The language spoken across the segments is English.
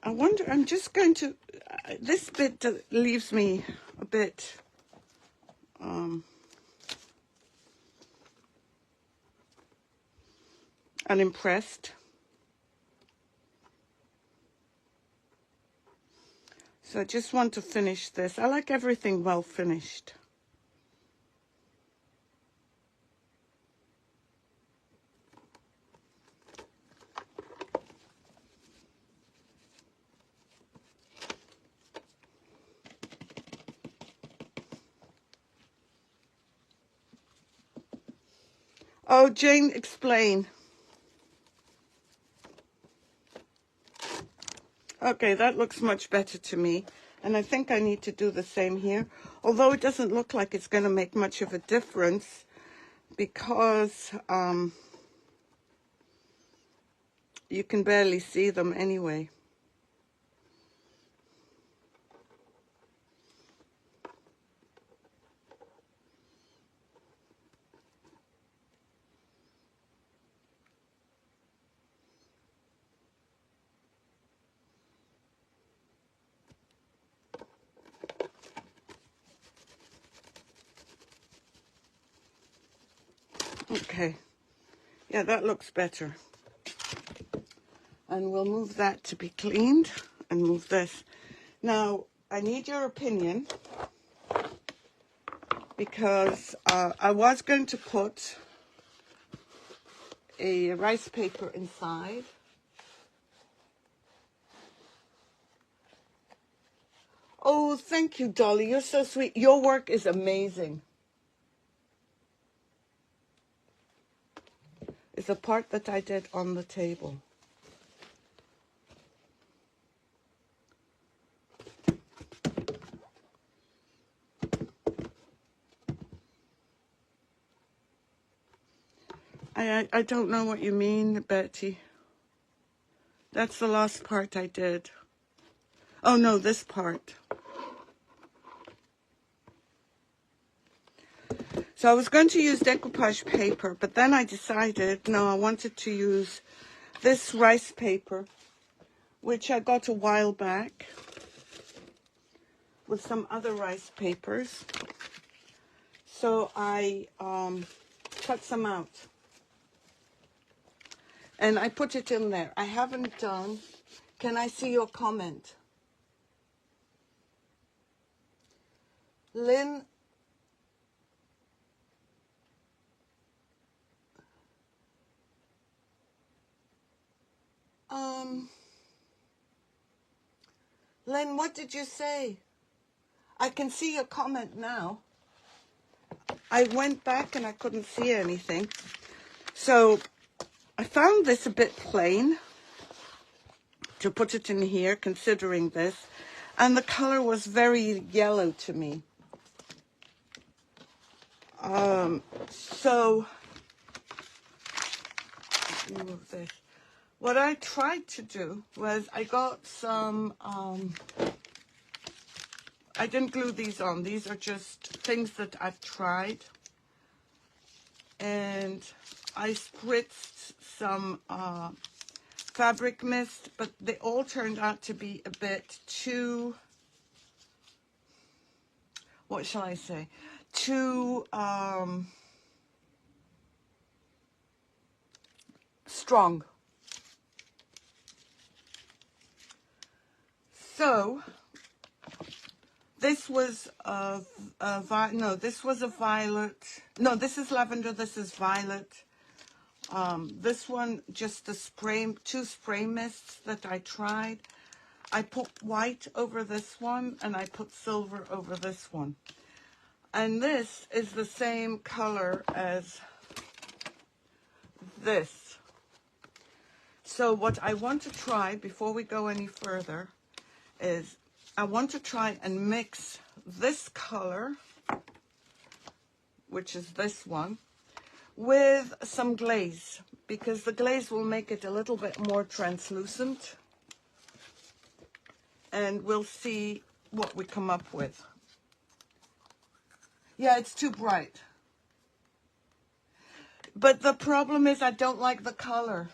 I wonder, I'm just going to, this bit leaves me a bit, unimpressed. So I just want to finish this. I like everything well finished. Oh, Jane, explain. Okay, that looks much better to me. And I think I need to do the same here. Although it doesn't look like it's going to make much of a difference because you can barely see them anyway. Okay, yeah, that looks better. And we'll move that to be cleaned and move this. Now, I need your opinion because I was going to put a rice paper inside. Oh, thank you, Dolly. You're so sweet. Your work is amazing. It's a part that I did on the table. I don't know what you mean, Betty. That's the last part I did. Oh, no, this part. So I was going to use decoupage paper, but then I decided, no, I wanted to use this rice paper, which I got a while back with some other rice papers. So I cut some out. And I put it in there. I haven't done... Can I see your comment? Lynn... Lynn, what did you say? I can see your comment now. I went back and I couldn't see anything. So I found this a bit plain to put it in here, considering this. And the color was very yellow to me. So, move this. What I tried to do was I got some, I didn't glue these on. These are just things that I've tried. And I spritzed some fabric mist, but they all turned out to be a bit too, what shall I say, too strong. So this was this was a violet. No, this is lavender. This is violet. This one, just the spray, two spray mists that I tried. I put white over this one and I put silver over this one. And this is the same color as this. So what I want to try before we go any further is I want to try and mix this color, which is this one, with some glaze, because the glaze will make it a little bit more translucent, and we'll see what we come up with. Yeah, it's too bright. But the problem is I don't like the color.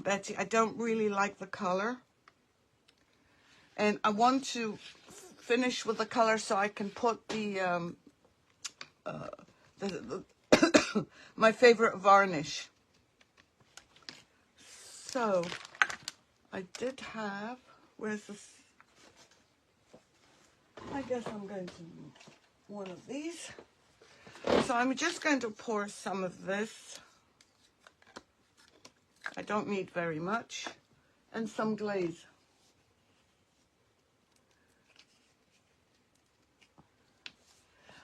Betty, I don't really like the color. And I want to finish with the color so I can put the my favorite varnish. So I did have, where's this? I guess I'm going to need one of these. So I'm just going to pour some of this. I don't need very much. And some glaze.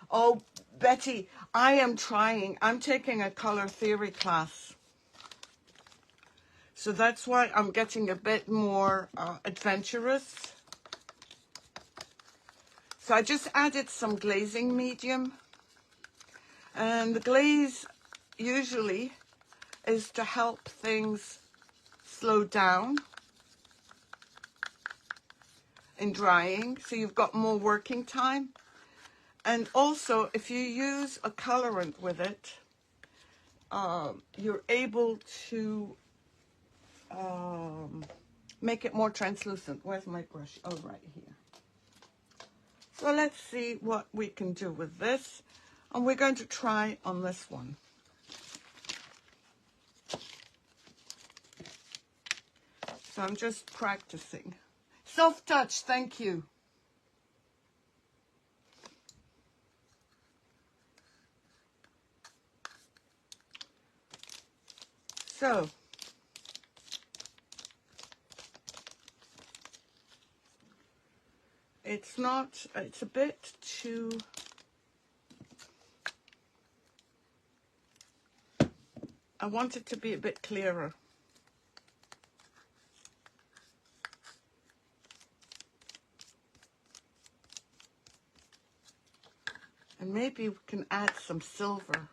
Oh, Betty, I'm taking a color theory class. So that's why I'm getting a bit more adventurous. So I just added some glazing medium. And the glaze usually is to help things slow down in drying. So you've got more working time. And also, if you use a colorant with it, you're able to make it more translucent. Where's my brush? Oh, right here. So let's see what we can do with this. And we're going to try on this one. So I'm just practicing. Self-touch, thank you. So, it's a bit too, I want it to be a bit clearer. And maybe we can add some silver.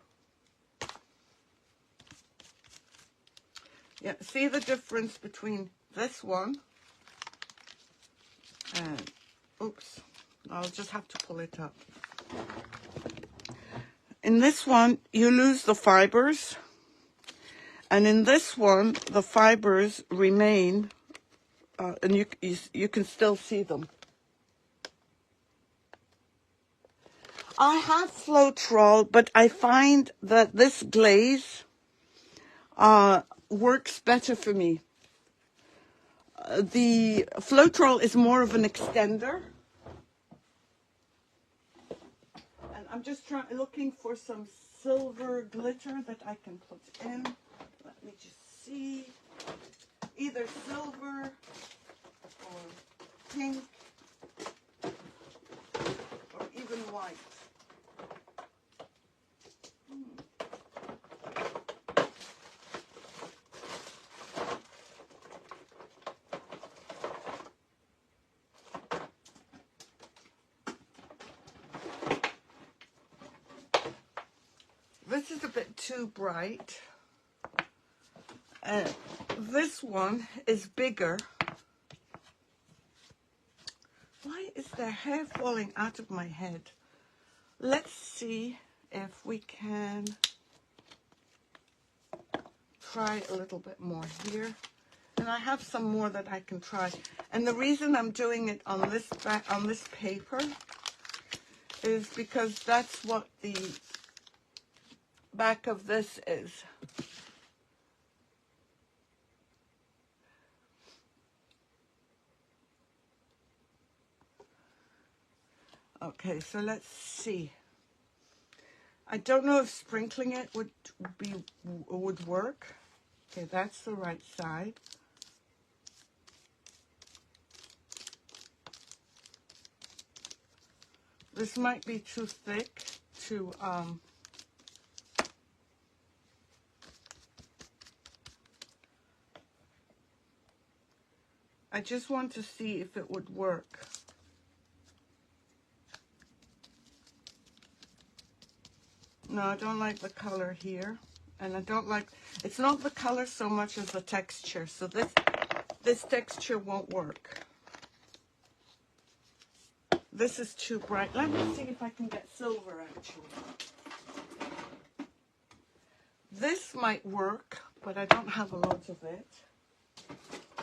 Yeah, see the difference between this one and, oops, I'll just have to pull it up. In this one, you lose the fibers. And in this one, the fibers remain, and you can still see them. I have Floetrol, but I find that this glaze works better for me. The Floetrol is more of an extender. And I'm just looking for some silver glitter that I can put in. Let me just see. Either silver or pink or even white. This is a bit too bright. This one is bigger. Why is there hair falling out of my head? Let's see if we can try a little bit more here. And I have some more that I can try. And the reason I'm doing it on this paper is because that's what the back of this is. Okay, so let's see. I don't know if sprinkling it would work. Okay, that's the right side. This might be too thick to I just want to see if it would work. No, I don't like the color here. And I don't like, it's not the color so much as the texture. So this texture won't work. This is too bright. Let me see if I can get silver actually. This might work, but I don't have a lot of it.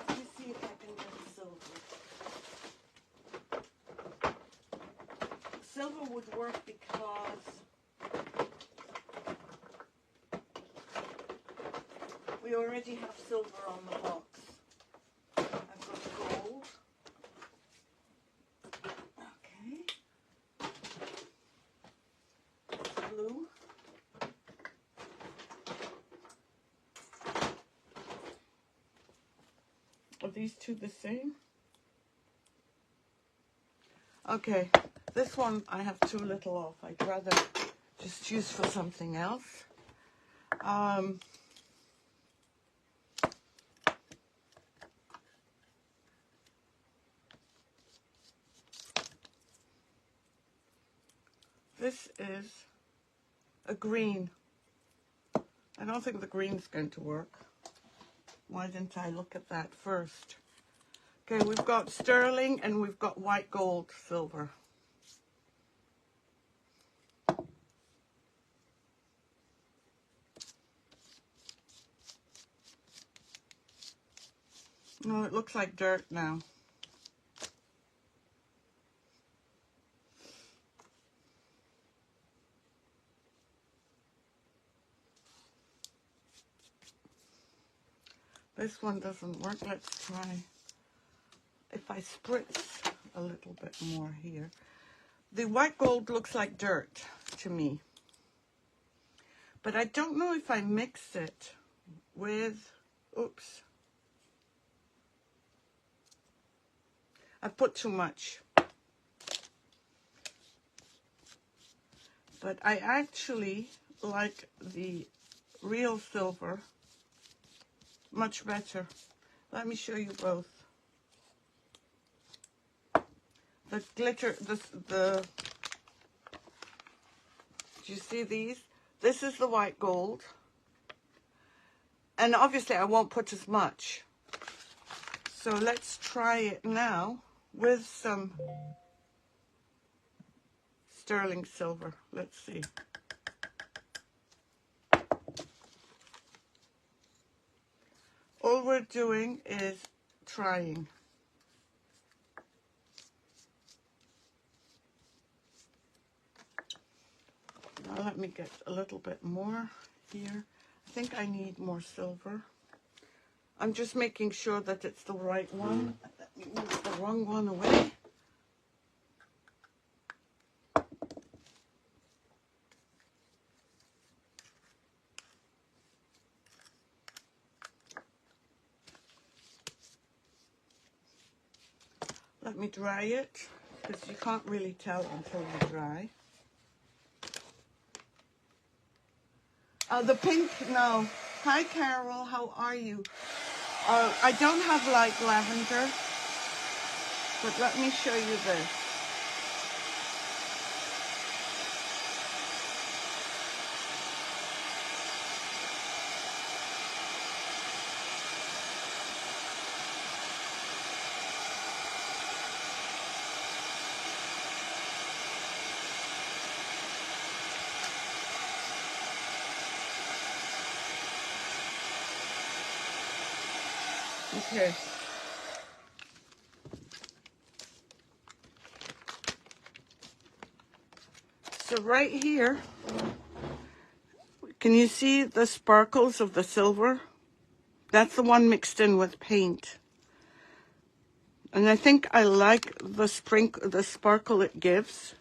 Let me see if I can get silver. Silver would work because we already have silver on the box. I've got gold. Okay. Blue. Are these two the same? Okay, this one I have too little of. I'd rather just use for something else. This is a green. I don't think the green's going to work. Why didn't I look at that first? Okay, we've got sterling and we've got white gold silver. No, it looks like dirt now. This one doesn't work. Let's try. If I spritz a little bit more here. The white gold looks like dirt to me. But I don't know if I mix it with, oops. I put too much. But I actually like the real silver much better. Let me show you both. The glitter, do you see these? This is the white gold. And obviously I won't put as much. So let's try it now with some sterling silver. Let's see. All we're doing is trying. Now let me get a little bit more here. I think I need more silver. I'm just making sure that it's the right one. Let me move the wrong one away. Let me dry it, because you can't really tell until you dry. The pink, no. Hi, Carol, how are you? I don't have like lavender, but let me show you this. Okay. So right here, can you see the sparkles of the silver? That's the one mixed in with paint. And I think I like the sparkle it gives.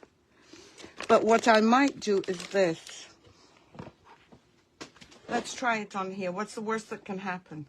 But what I might do is this. Let's try it on here. What's the worst that can happen?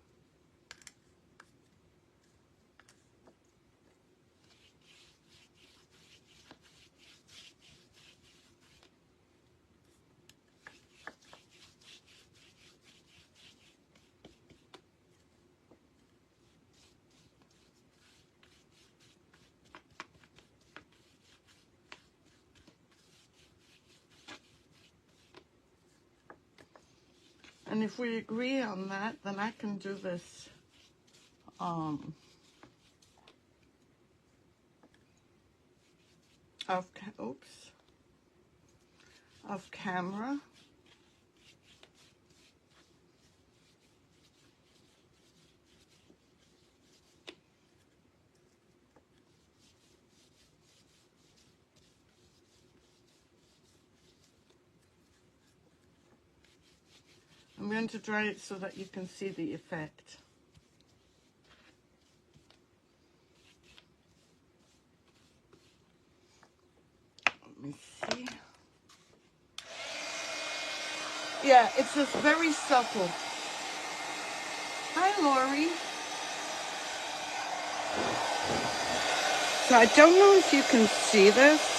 And if we agree on that, then I can do this off camera. I'm going to dry it so that you can see the effect. Let me see. Yeah, it's just very subtle. Hi, Lori. So I don't know if you can see this.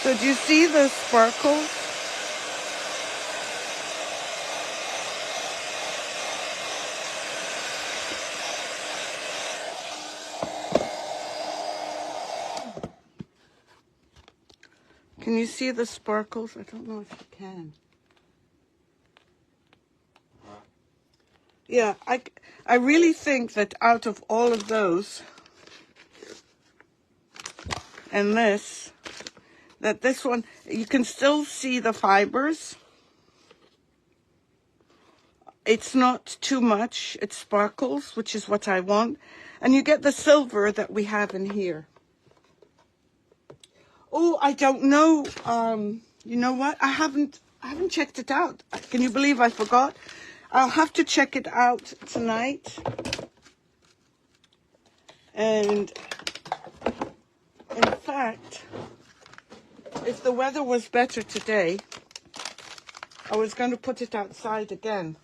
So do you see the sparkles? Can you see the sparkles? I don't know if you can. Yeah, I really think that out of all of those and this, that this one, you can still see the fibers. It's not too much. It sparkles, which is what I want. And you get the silver that we have in here. Oh, I don't know. You know what? I haven't checked it out. Can you believe I forgot? I'll have to check it out tonight. And in fact, if the weather was better today, I was going to put it outside again.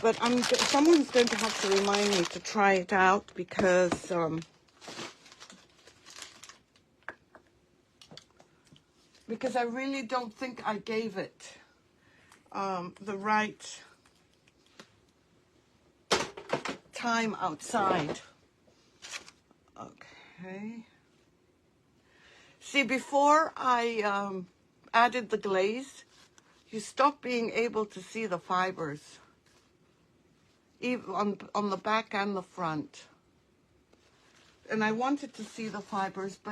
But someone's going to have to remind me to try it out because I really don't think I gave it the right time outside. Okay. See, before I added the glaze, you stop being able to see the fibers, even on the back and the front. And I wanted to see the fibers, but